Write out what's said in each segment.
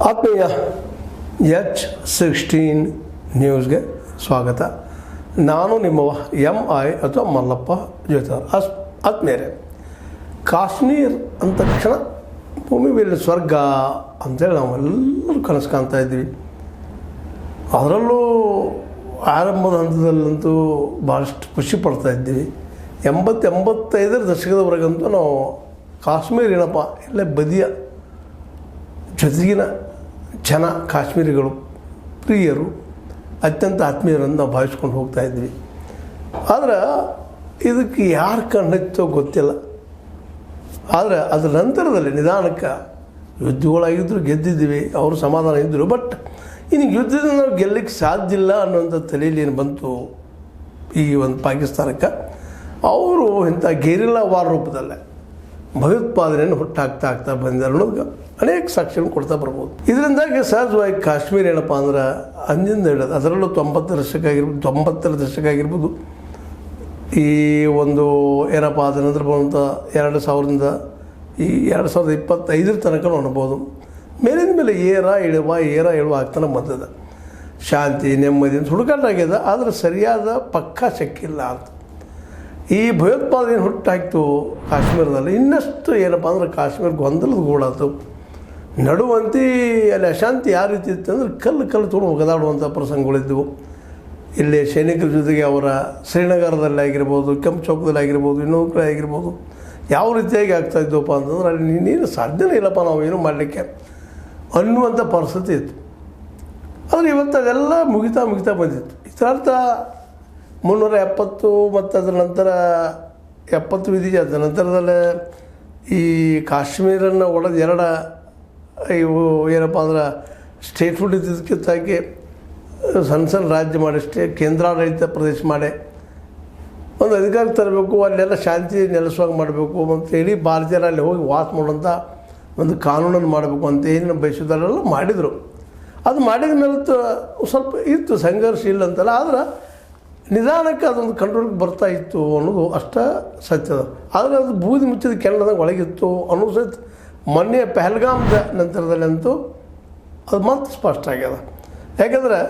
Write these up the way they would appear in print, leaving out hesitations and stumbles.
ಆತ್ಮೀಯ H16 ನ್ಯೂಸ್ಗೆ ಸ್ವಾಗತ. ನಾನು ನಿಮ್ಮ MI ಅಥವಾ ಮಲ್ಲಪ್ಪ ಜೊತೆಯವರು. ಆತ್ಮೀಯರೇ, ಕಾಶ್ಮೀರ್ ಅಂದ ತಕ್ಷಣ ಭೂಮಿ ಮೇಲೆ ಸ್ವರ್ಗ ಅಂತೇಳಿ ನಾವೆಲ್ಲರೂ ಕನಸು ಕಾಣ್ತಾ ಇದ್ವಿ. ಅದರಲ್ಲೂ ಆರಂಭದ ಹಂತದಲ್ಲಂತೂ ಭಾಳಷ್ಟು ಖುಷಿ ಪಡ್ತಾ ಇದ್ದೀವಿ. 85ರ ದಶಕದವರೆಗಂತೂ ನಾವು ಕಾಶ್ಮೀರ ಏನಪ್ಪ ಇಲ್ಲೇ ಬದಿಯ ಜೊತೆಗಿನ ಜನ ಕಾಶ್ಮೀರಿಗಳು ಪ್ರಿಯರು, ಅತ್ಯಂತ ಆತ್ಮೀಯರನ್ನು ನಾವು ಭಾವಿಸ್ಕೊಂಡು ಹೋಗ್ತಾ ಇದ್ವಿ. ಆದರೆ ಇದಕ್ಕೆ ಯಾರು ಕಣ್ಣಿತ್ತೋ ಗೊತ್ತಿಲ್ಲ. ಆದರೆ ಅದರ ನಂತರದಲ್ಲಿ ನಿಧಾನಕ್ಕೆ ಯುದ್ಧಗಳಾಗಿದ್ದರು, ಗೆದ್ದಿದ್ದೀವಿ, ಅವರು ಸಮಾಧಾನ ಇದ್ದರು. ಬಟ್ ಇನ್ನು ಯುದ್ಧದಿಂದ ನಾವು ಗೆಲ್ಲಕ್ಕೆ ಸಾಧ್ಯ ಇಲ್ಲ ಅನ್ನೋಂಥ ತಲೆಯಲ್ಲಿ ಏನು ಬಂತು ಈ ಒಂದು ಪಾಕಿಸ್ತಾನಕ್ಕೆ, ಅವರು ಇಂಥ ಗೆರಿಲ್ಲಾ ವಾರ್ ರೂಪದಲ್ಲೇ ಭಯೋತ್ಪಾದನೆಯನ್ನು ಹುಟ್ಟಾಗ್ತಾ ಬಂದಿದ್ದಾರೆ ಅನ್ನೋದು ಅನೇಕ ಸಾಕ್ಷ್ಯಗಳನ್ನು ಕೊಡ್ತಾ ಬರ್ಬೋದು. ಇದರಿಂದಾಗಿ ಸಹಜವಾಗಿ ಕಾಶ್ಮೀರ ಏನಪ್ಪ ಅಂದ್ರೆ ಅಂಜಿಂದ ಹಿಡಿದು ಅದರಲ್ಲೂ 90ರ ದಶಕ ಆಗಿರ್ಬೋದು, ಈ ಒಂದು ಏನಪ್ಪ ಅದ ನಂತರ ಬಂದಂಥ 2000ರಿಂದ ಈ 2025 ತನಕ ನೋಡ್ಬೋದು. ಮೇಲಿಂದ ಮೇಲೆ ಏರ ಇಳುವ ಆಗ್ತಾನೆ ಬಂದದ. ಶಾಂತಿ ನೆಮ್ಮದಿ ಅಂತ ಹುಡುಕಾಟಾಗ್ಯದ, ಆದರೆ ಸರಿಯಾದ ಪಕ್ಕಾ ಶಕ್ಕಿಲ್ಲ ಅಂತ. ಈ ಭಯೋತ್ಪಾದನೆ ಹುಟ್ಟಾಯ್ತು ಕಾಶ್ಮೀರದಲ್ಲಿ. ಇನ್ನಷ್ಟು ಏನಪ್ಪ ಅಂದ್ರೆ ಕಾಶ್ಮೀರ ಗೊಂದಲದ ಗೂಡಾಯ್ತು. ನಡುವಂತೆ ಅಲ್ಲಿ ಅಶಾಂತಿ ಯಾವ ರೀತಿ ಇತ್ತು ಅಂದರೆ ಕಲ್ಲು ತೊಗೊಂಡು ಒಗದಾಡುವಂಥ ಪ್ರಸಂಗಗಳಿದ್ದವು. ಇಲ್ಲಿ ಸೈನಿಕರ ಜೊತೆಗೆ ಅವರ ಶ್ರೀನಗರದಲ್ಲಿ ಆಗಿರ್ಬೋದು, ಕೆಂಪು ಚೌಕದಲ್ಲಿ ಆಗಿರ್ಬೋದು, ಇನ್ನೊಂದು ಕಡೆ ಆಗಿರ್ಬೋದು, ಯಾವ ರೀತಿಯಾಗಿ ಆಗ್ತಾಯಿದ್ದವಪ್ಪ ಅಂತಂದ್ರೆ ಅಲ್ಲಿ ನೀನು ಸಾಧ್ಯನೇ ಇಲ್ಲಪ್ಪ ನಾವು ಏನು ಮಾಡಲಿಕ್ಕೆ ಅನ್ನುವಂಥ ಪರಿಸ್ಥಿತಿ ಇತ್ತು. ಆದರೆ ಇವತ್ತು ಅದೆಲ್ಲ ಮುಗಿತಾ ಬಂದಿತ್ತು. ಇದರರ್ಥ 370 ಮತ್ತು ಅದರ ನಂತರ 70 ವಿಧಿಗೆ ಅದರ ನಂತರದಲ್ಲೇ ಈ ಕಾಶ್ಮೀರನ್ನು ಒಡೆದು ಇವು ಏನಪ್ಪ ಅಂದ್ರೆ ಸ್ಟೇಟ್ ಹುಡ್ ಇದ್ದಕ್ಕಿಂತಾಗಿ ಸಣ್ಣ ರಾಜ್ಯ ಮಾಡಿ ಕೇಂದ್ರಾಡಳಿತ ಪ್ರದೇಶ ಮಾಡಿ ಒಂದು ಅಧಿಕಾರ ತರಬೇಕು, ಅಲ್ಲೆಲ್ಲ ಶಾಂತಿ ನೆಲೆಸುವಾಗ ಮಾಡಬೇಕು ಅಂತೇಳಿ ಭಾರತೀಯರು ಅಲ್ಲಿ ಹೋಗಿ ವಾಸ ಮಾಡುವಂಥ ಒಂದು ಕಾನೂನನ್ನು ಮಾಡಬೇಕು ಅಂತ ಏನು ಬಯಸಿದಾರೆಲ್ಲ ಮಾಡಿದರು. ಅದು ಮಾಡಿದ ಮೇಲೆ ಸ್ವಲ್ಪ ಇತ್ತು ಸಂಘರ್ಷ ಇಲ್ಲ ಅಂತಲ್ಲ, ಆದರೆ ನಿಧಾನಕ್ಕೆ ಅದೊಂದು ಕಂಟ್ರೋಲ್ಗೆ ಬರ್ತಾ ಇತ್ತು ಅನ್ನೋದು ಅಷ್ಟ ಸತ್ಯದ. ಆದರೆ ಅದು ಬೂದಿ ಮುಚ್ಚಿದ ಕೆಳದಾಗ ಒಳಗಿತ್ತು ಅನ್ನೋದು ಸಹಿತ ಮೊನ್ನೆ ಪಹಲ್ಗಾಮ್ದ ನಂತರದಲ್ಲಂತೂ ಅದು ಮತ್ತೆ ಸ್ಪಷ್ಟ ಆಗ್ಯದ. ಯಾಕೆಂದರೆ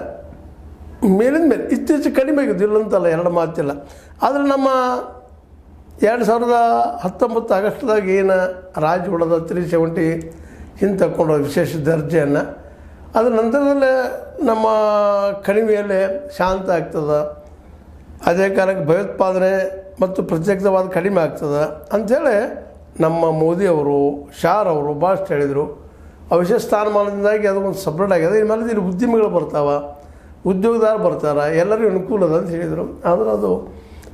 ಮೇಲಿಂದ ಮೇಲೆ ಇತ್ತೀಚೆಗೆ ಕಡಿಮೆ ಆಗಿದ್ದು ಇಲ್ಲಂತಲ್ಲ, ಎರಡು ಮಾತಿಲ್ಲ. ಆದರೆ ನಮ್ಮ 2019 ಆಗಸ್ಟ್ದಾಗ ಏನು ರಾಜ್ಯ ಹೊಡೆದ 370 ಹಿಂದೆ ತಗೊಂಡು ವಿಶೇಷ ದರ್ಜೆಯನ್ನು, ಅದರ ನಂತರದಲ್ಲೇ ನಮ್ಮ ಕಣಿವೆಯಲ್ಲೇ ಶಾಂತ ಆಗ್ತದೆ. ಅದೇ ಕಾಲಕ್ಕೆ ಭಯೋತ್ಪಾದನೆ ಮತ್ತು ಪ್ರತ್ಯಕ್ಷವಾದ ಕಡಿಮೆ ಆಗ್ತದೆ ಅಂಥೇಳಿ ನಮ್ಮ ಮೋದಿಯವರು ಶಾರವರು ಭಾಳಷ್ಟು ಹೇಳಿದರು. ಆ ವಿಶೇಷ ಸ್ಥಾನಮಾನದಿಂದಾಗಿ ಅದು ಒಂದು ಸಪ್ರೇಟ್ ಆಗಿದೆ. ಇನ್ಮೇಲೆ ಇಲ್ಲಿ ಉದ್ಯಮಿಗಳು ಬರ್ತಾವೆ, ಉದ್ಯೋಗದಾರ ಬರ್ತಾರೆ, ಎಲ್ಲರಿಗೂ ಅನುಕೂಲ ಅದ ಅಂತ ಹೇಳಿದರು. ಆದರೆ ಅದು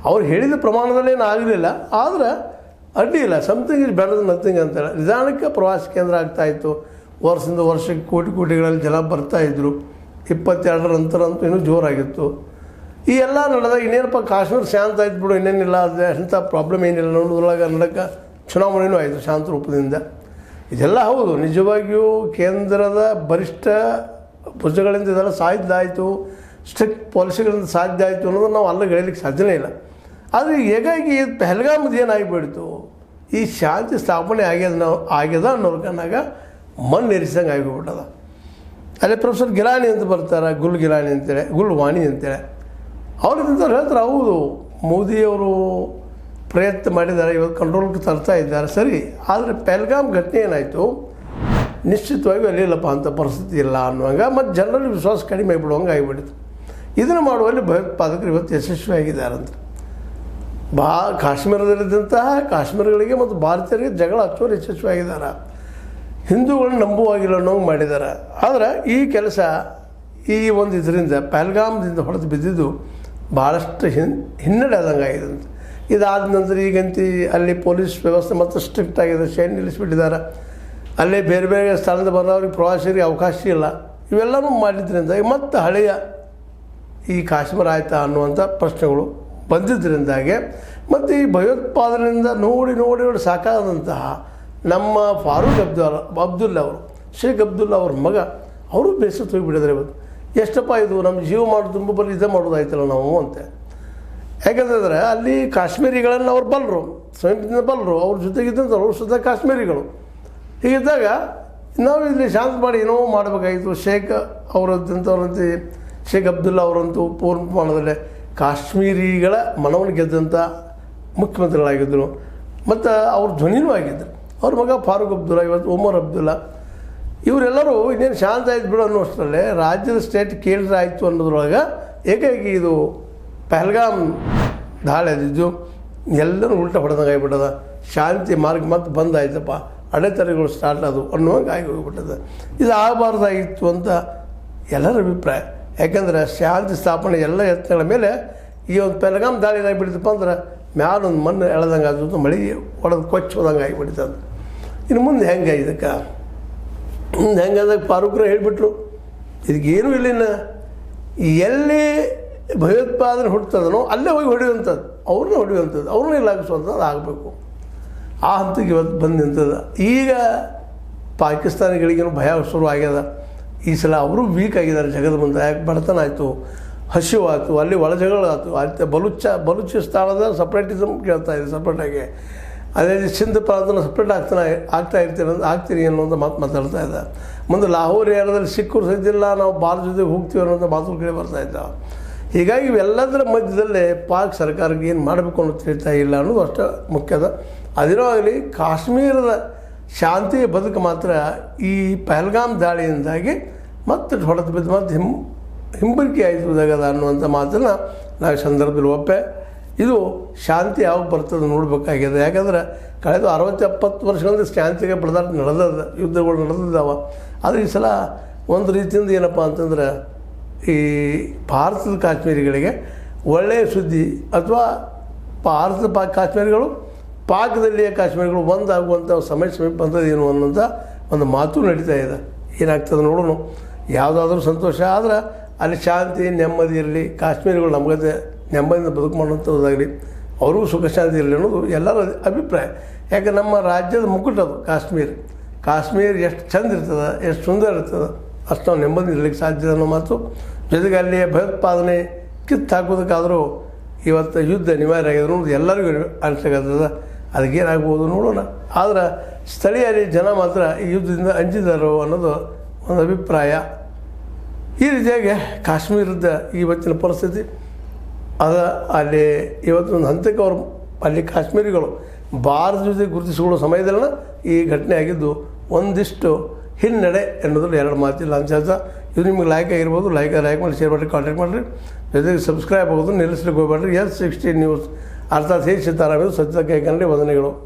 ಅವ್ರು ಹೇಳಿದ ಪ್ರಮಾಣದಲ್ಲೇನು ಆಗಲಿಲ್ಲ. ಆದರೆ ಅಡ್ಡಿ ಇಲ್ಲ, something is better than nothing ಅಂತೇಳಿ ನಿಧಾನಕ್ಕೆ ಪ್ರವಾಸಿ ಕೇಂದ್ರ ಆಗ್ತಾಯಿತ್ತು. ವರ್ಷದಿಂದ ವರ್ಷಕ್ಕೆ ಕೋಟಿಗಳಲ್ಲಿ ಜನ ಬರ್ತಾಯಿದ್ರು. 22ರ ನಂತರ ಅಂತೂ ಇನ್ನೂ ಜೋರಾಗಿತ್ತು. ಈ ಎಲ್ಲ ನಡೆದಾಗ ಇನ್ನೇನಪ್ಪ ಕಾಶ್ಮೀರ ಶಾಂತ ಆಯ್ತು ಬಿಡು, ಇನ್ನೇನಿಲ್ಲ, ಅದು ಅಂಥ ಪ್ರಾಬ್ಲಮ್ ಏನಿಲ್ಲ ಅನ್ನೋದ್ರೊಳಗೆ ನಡಕ್ಕೆ ಚುನಾವಣೆಯೂ ಆಯಿತು ಶಾಂತ ರೂಪದಿಂದ. ಇದೆಲ್ಲ ಹೌದು, ನಿಜವಾಗಿಯೂ ಕೇಂದ್ರದ ಬಲಿಷ್ಠ ಭುಜಗಳಿಂದ ಇದೆಲ್ಲ ಸಾಧ್ಯ ಆಯಿತು, ಸ್ಟ್ರಿಕ್ಟ್ ಪಾಲಿಸಿಗಳಿಂದ ಸಾಧ್ಯ ಆಯಿತು ಅನ್ನೋದು ನಾವು ಅಲ್ಲ ಹೇಳಲಿಕ್ಕೆ ಸಾಧ್ಯನೇ ಇಲ್ಲ. ಆದರೆ ಹೇಗಾಗಿ ಪಹಲ್ಗಾಮದ ಏನಾಗಿಬಿಡ್ತು, ಈ ಶಾಂತಿ ಸ್ಥಾಪನೆ ಆಗ್ಯದ ಅನ್ನೋರ್ಕನಾಗ ಮಣ್ಣು ಎರಿಸಂಗೆ ಆಗಿಬಿಟ್ಟದ. ಅಲ್ಲಿ ಪ್ರೊಫೆಸರ್ ಗಿಲಾನಿ ಅಂತ ಬರ್ತಾರೆ, ಗಿಲಾನಿ ಅಂತೇಳಿ, ವಾಣಿ ಅಂತೇಳಿ ಅವ್ರಿಗಿಂತವ್ರು ಹೇಳ್ತಾರೆ, ಹೌದು ಮೋದಿಯವರು ಪ್ರಯತ್ನ ಮಾಡಿದ್ದಾರೆ, ಇವತ್ತು ಕಂಟ್ರೋಲ್ಗೆ ತರ್ತಾ ಇದ್ದಾರೆ ಸರಿ. ಆದರೆ ಪಹಲ್ಗಾಮ್ ಘಟನೆ ಏನಾಯಿತು, ನಿಶ್ಚಿತವಾಗಿ ಅಲ್ಲಿಲ್ಲಪ್ಪ ಅಂಥ ಪರಿಸ್ಥಿತಿ ಇಲ್ಲ ಅನ್ನುವಂಗೆ ಮತ್ತು ಜನರಲ್ಲಿ ವಿಶ್ವಾಸ ಕಡಿಮೆ ಆಗಿಬಿಡುವಂಗೆ ಆಗಿಬಿಡ್ತು. ಇದನ್ನು ಮಾಡುವಲ್ಲಿ ಭಯೋತ್ಪಾದಕರು ಇವತ್ತು ಯಶಸ್ವಿಯಾಗಿದ್ದಾರಂತೆ. ಕಾಶ್ಮೀರದಲ್ಲಿದ್ದಂತಹ ಕಾಶ್ಮೀರಿಗಳಿಗೆ ಮತ್ತು ಭಾರತೀಯರಿಗೆ ಜಗಳ ಹಚ್ಚೋರು ಯಶಸ್ವಿಯಾಗಿದ್ದಾರೆ. ಹಿಂದೂಗಳನ್ನ ನಂಬುವಾಗಿಲ್ಲ ಅನ್ನೋಂಗೆ ಮಾಡಿದ್ದಾರೆ. ಆದರೆ ಈ ಕೆಲಸ ಈ ಒಂದು ಇದರಿಂದ ಪಹಲ್ಗಾಮದಿಂದ ಹೊಡೆದು ಬಿದ್ದಿದ್ದು ಭಾಳಷ್ಟು ಹಿನ್ನಡೆ ಆದಂಗೆ ಆಗಿದಂತೆ. ಇದಾದ ನಂತರ ಈಗಂತೂ ಅಲ್ಲಿ ಪೊಲೀಸ್ ವ್ಯವಸ್ಥೆ ಮತ್ತು ಸ್ಟ್ರಿಕ್ಟ್ ಆಗಿದೆ, ಸೈನ್ ನಿಲ್ಲಿಸ್ಬಿಟ್ಟಿದ್ದಾರೆ. ಅಲ್ಲೇ ಬೇರೆ ಸ್ಥಳದಿಂದ ಬರೋರಿಗೆ ಪ್ರವಾಸಿಗರಿಗೆ ಅವಕಾಶ ಇಲ್ಲ. ಇವೆಲ್ಲವೂ ಮಾಡಿದ್ರಿಂದ ಮತ್ತು ಹಳೆಯ ಈ ಕಾಶ್ಮೀರ ಆಯ್ತಾ ಅನ್ನುವಂಥ ಪ್ರಶ್ನೆಗಳು ಬಂದಿದ್ದರಿಂದಾಗೆ ಮತ್ತು ಈ ಭಯೋತ್ಪಾದನೆಯಿಂದ ನೋಡಿ ಸಾಕಾದಂತಹ ನಮ್ಮ ಫಾರೂಕ್ ಅಬ್ದುಲ್ಲಾ ಅವರು, ಶೇಖ್ ಅಬ್ದುಲ್ಲಾ ಅವ್ರ ಮಗ, ಅವರು ಬೇಸತ್ತು ಹೋಗಿಬಿಟ್ಟಿದ್ದಾರೆ. ಇವತ್ತು ಎಷ್ಟಪ್ಪ ಇದು ನಮ್ಮ ಜೀವ ಮಾಡೋದು ತುಂಬ ಬರೀ ಇದೇ ಮಾಡೋದಾಯ್ತಲ್ಲ ನಾವು ಅಂತ. ಯಾಕಂತಂದರೆ ಅಲ್ಲಿ ಕಾಶ್ಮೀರಿಗಳನ್ನು ಅವ್ರು ಬಲ್ಲರು, ಸ್ವಯಂದಿಂದ ಬಲ್ಲರು, ಅವ್ರ ಜೊತೆಗಿದ್ದಂಥವ್ರು ಸುತ್ತ ಕಾಶ್ಮೀರಿಗಳು. ಹೀಗಿದ್ದಾಗ ನಾವು ಇಲ್ಲಿ ಶಾಂತ ಮಾಡಿ ಏನೋ ಮಾಡಬೇಕಾಗಿತ್ತು. ಶೇಖ್ ಅವರಂಥವ್ರಂತೆ ಶೇಖ್ ಅಬ್ದುಲ್ಲಾ ಅವರಂತೂ ಪೂರ್ಣ ಪ್ರಮಾಣದಲ್ಲಿ ಕಾಶ್ಮೀರಿಗಳ ಮನವನ್ನು ಗೆದ್ದಂಥ ಮುಖ್ಯಮಂತ್ರಿಗಳಾಗಿದ್ದರು ಮತ್ತು ಅವ್ರ ಧ್ವನಿನೂ ಆಗಿದ್ದರು. ಅವ್ರ ಮಗ ಫಾರೂಕ್ ಅಬ್ದುಲ್ಲಾ, ಇವತ್ತು ಒಮರ್ ಅಬ್ದುಲ್ಲಾ, ಇವರೆಲ್ಲರೂ ಇನ್ನೇನು ಶಾಂತ ಆಯ್ತು ಬಿಡು ಅನ್ನೋಷ್ಟರಲ್ಲೇ ರಾಜ್ಯದ ಸ್ಟೇಟ್ ಕೇಂದ್ರ ಆಯಿತು ಅನ್ನೋದ್ರೊಳಗೆ ಏಕಾಏಕಿ ಇದು ಪಹಲ್ಗಾಮ್ ದಾಳಿ ಆದಿದ್ದು ಎಲ್ಲರೂ ಉಲ್ಟಾ ಹೊಡೆದಂಗೆ ಆಗಿಬಿಟ್ಟದ. ಶಾಂತಿ ಮಾರ್ಗ ಮತ್ತೆ ಬಂದಾಯ್ತಪ್ಪ, ಅಡೆತಡೆಗಳು ಸ್ಟಾರ್ಟ್ ಆದವು ಅನ್ನುವಂಗೆ ಆಗಿ ಹೋಗಿಬಿಟ್ಟದ. ಇದು ಆಗಬಾರ್ದಾಗಿತ್ತು ಅಂತ ಎಲ್ಲರ ಅಭಿಪ್ರಾಯ. ಯಾಕೆಂದ್ರೆ ಶಾಂತಿ ಸ್ಥಾಪನೆ ಎಲ್ಲ ಯತ್ನಗಳ ಮೇಲೆ ಈ ಒಂದು ಪಹಲ್ಗಾಮ್ ದಾಳಿ ಏನಾಗಿಬಿಡ್ತಪ್ಪ ಅಂದ್ರೆ ಮ್ಯಾಲೊಂದು ಮಣ್ಣು ಎಳೆದಂಗೆ ಆಗುತ್ತೆ, ಮಳೆ ಹೊಡೆದು ಕೊಚ್ಚಿ ಹೋದಂಗೆ ಆಗಿಬಿಡ್ತದೆ. ಇನ್ನು ಮುಂದೆ ಹೆಂಗೆ ಇದಕ್ಕೆ ಮುಂದೆ ಹೆಂಗಾದಾಗ ಫಾರೂಕ್ರು ಹೇಳಿಬಿಟ್ರು, ಇದಕ್ಕೇನು ಇಲ್ಲಿನ ಎಲ್ಲಿ ಭಯೋತ್ಪಾದನೆ ಹುಡ್ತದನೋ ಅಲ್ಲೇ ಹೋಗಿ ಹೊಡೆಯುವಂಥದ್ದು, ಅವ್ರನ್ನ ಇಲ್ಲಾಗಿಸುವಂಥದ್ದು ಆಗಬೇಕು. ಆ ಹಂತಕ್ಕೆ ಇವತ್ತು ಬಂದು ನಿಂತದ. ಈಗ ಪಾಕಿಸ್ತಾನಿಗಳಿಗೇನು ಭಯ ಶುರು ಆಗ್ಯದ. ಈ ಸಲ ಅವರು ವೀಕ್ ಆಗಿದ್ದಾರೆ ಜಗದ ಮುಂದೆ. ಯಾಕೆ ಬಡತನ ಆಯಿತು, ಹಸಿವು ಆಯಿತು, ಅಲ್ಲಿ ಒಳಜಗಳಾಯಿತು. ಅಲ್ಲಿ ಬಲೂಚಿಸ್ತಾನದ ಸಪ್ರೇಟಿಸಮ್ ಕೇಳ್ತಾ ಇದೆ ಸಪ್ರೇಟಾಗಿ. ಅದೇ ಸಿಂಧ್ ಪ್ರಾಂತನ ಸಪ್ರೇಟ್ ಆಗ್ತೀನಿ ಅನ್ನೋಂಥ ಮಾತು ಮಾತಾಡ್ತಾ ಇದ್ದ. ಮುಂದೆ ಲಾಹೋರ್ ಏರಿಯಾದಲ್ಲಿ ಸಿಕ್ಕರು ಸದ್ದಿಲ್ಲ, ನಾವು ಭಾರತ ಜೊತೆಗೆ ಹೋಗ್ತೀವಿ ಅನ್ನೋಂಥ ಮಾತುಗಳು ಕೇಳಿ ಬರ್ತಾ ಇದ್ದ. ಹೀಗಾಗಿ ಇವೆಲ್ಲದರ ಮಧ್ಯದಲ್ಲೇ ಪಾಕ್ ಸರ್ಕಾರಕ್ಕೆ ಏನು ಮಾಡಬೇಕು ಅನ್ನೋ ತಿಳಿತಾ ಇಲ್ಲ ಅನ್ನೋದು ಅಷ್ಟೇ ಮುಖ್ಯದ. ಅದೇನೋ ಆಗಲಿ, ಕಾಶ್ಮೀರದ ಶಾಂತಿಯ ಬದುಕು ಮಾತ್ರ ಈ ಪಹಲ್ಗಾಮ್ ದಾಳಿಯಿಂದಾಗಿ ಮತ್ತೆ ಹೊಡೆದು ಬಿದ್ದು ಮತ್ತೆ ಹಿಂಬರಿಕೆ ಆಯಿತುದಾಗದ ಅನ್ನುವಂಥ ಮಾತನ್ನು ನಾವು ಸಂದರ್ಭದಲ್ಲಿ ಒಪ್ಪೆ. ಇದು ಶಾಂತಿ ಯಾವಾಗ ಬರ್ತದೆ ನೋಡಬೇಕಾಗಿದೆ. ಯಾಕಂದ್ರೆ ಕಳೆದ 60-70 ವರ್ಷಗಳಿಂದ ಶಾಂತಿಗೆ ಬಡದಾಟ ನಡೆದದ, ಯುದ್ಧಗಳು ನಡೆದಿದ್ದಾವೆ. ಆದರೆ ಈ ಸಲ ಒಂದು ರೀತಿಯಿಂದ ಏನಪ್ಪ ಅಂತಂದ್ರೆ ಈ ಭಾರತದ ಕಾಶ್ಮೀರಿಗಳಿಗೆ ಒಳ್ಳೆಯ ಸುದ್ದಿ, ಅಥವಾ ಭಾರತದ ಕಾಶ್ಮೀರಿಗಳು ಪಾಕದಲ್ಲಿಯ ಕಾಶ್ಮೀರಿಗಳು ಒಂದಾಗುವಂಥ ಸಮಯ ಬಂದದೇನು ಅನ್ನೋಂಥ ಒಂದು ಮಾತು ನಡೀತಾ ಇದೆ. ಏನಾಗ್ತದೆ ನೋಡೋಣ. ಯಾವುದಾದ್ರೂ ಸಂತೋಷ ಆದ್ರೆ ಅಲ್ಲಿ ಶಾಂತಿ ನೆಮ್ಮದಿ ಇರಲಿ, ಕಾಶ್ಮೀರಿಗಳು ನಮಗದೆ ನೆಮ್ಮದಿಯಿಂದ ಬದುಕು ಮಾಡುವಂಥದ್ದಾಗಲಿ, ಅವ್ರಿಗೂ ಸುಖ ಶಾಂತಿ ಇರಲಿ ಅನ್ನೋದು ಎಲ್ಲರ ಅಭಿಪ್ರಾಯ. ಯಾಕೆ ನಮ್ಮ ರಾಜ್ಯದ ಮುಕುಟದು ಕಾಶ್ಮೀರ ಎಷ್ಟು ಚಂದ ಇರ್ತದೆ, ಎಷ್ಟು ಸುಂದರ ಇರ್ತದೆ, ಅಷ್ಟು ನಾವು ನೆಮ್ಮದಿ ಇರಲಿಕ್ಕೆ ಸಾಧ್ಯ ಅನ್ನೋ ಮಾತು. ಜೊತೆಗೆ ಅಲ್ಲಿ ಭಯೋತ್ಪಾದನೆ ಕಿತ್ತು ಹಾಕೋದಕ್ಕಾದರೂ ಇವತ್ತು ಯುದ್ಧ ಅನಿವಾರ್ಯ ಆಗಿದೆ ಅನ್ನೋದು ಎಲ್ಲರಿಗೂ ಅನಿಸ್ಲಿಕ್ಕತ್ತದ. ಅದಕ್ಕೇನಾಗ್ಬೋದು ನೋಡೋಣ. ಆದರೆ ಸ್ಥಳೀಯರಲ್ಲಿ ಜನ ಮಾತ್ರ ಈ ಯುದ್ಧದಿಂದ ಅಂಜಿದಾರೋ ಅನ್ನೋದು ಒಂದು ಅಭಿಪ್ರಾಯ. ಈ ರೀತಿಯಾಗಿ ಕಾಶ್ಮೀರದ ಇವತ್ತಿನ ಪರಿಸ್ಥಿತಿ ಅಲ್ಲಿ ಇವತ್ತೊಂದು ಹಂತಕ್ಕೆ ಅವರು ಅಲ್ಲಿ ಕಾಶ್ಮೀರಿಗಳು ಭಾರತ ಜೊತೆ ಗುರುತಿಸಿಕೊಳ್ಳೋ ಸಮಯದಲ್ಲ ಈ ಘಟನೆ ಆಗಿದ್ದು ಒಂದಿಷ್ಟು ಹಿನ್ನಡೆ ಎನ್ನುವುದ್ರಲ್ಲಿ ಎರಡು ಮಾತಿಲ್ಲ ಅನ್ಸತ್ತ. ಇದು ನಿಮ್ಗೆ ಲೈಕ್ ಆಗಿರ್ಬೋದು. ಲೈಕ್ ಮಾಡಿ, ಶೇರ್ ಮಾಡಿರಿ, ಕಾಂಟ್ಯಾಕ್ಟ್ ಮಾಡಿರಿ. ಜೊತೆಗೆ ಸಬ್ಸ್ಕ್ರೈಬ್ ಆಗೋದು ನಿಲ್ಲಿಸ್ಲಿಕ್ಕೆ ಹೋಗ್ಬೇಡ್ರಿ. S16 ನ್ಯೂಸ್ ಅರ್ಥಾತ್ ಹೇ ಸೀತಾರಾಮ್, ಸತ್ಯ ಕೈ ಕನ್ನಡಿ ವಂದನೆಗಳು.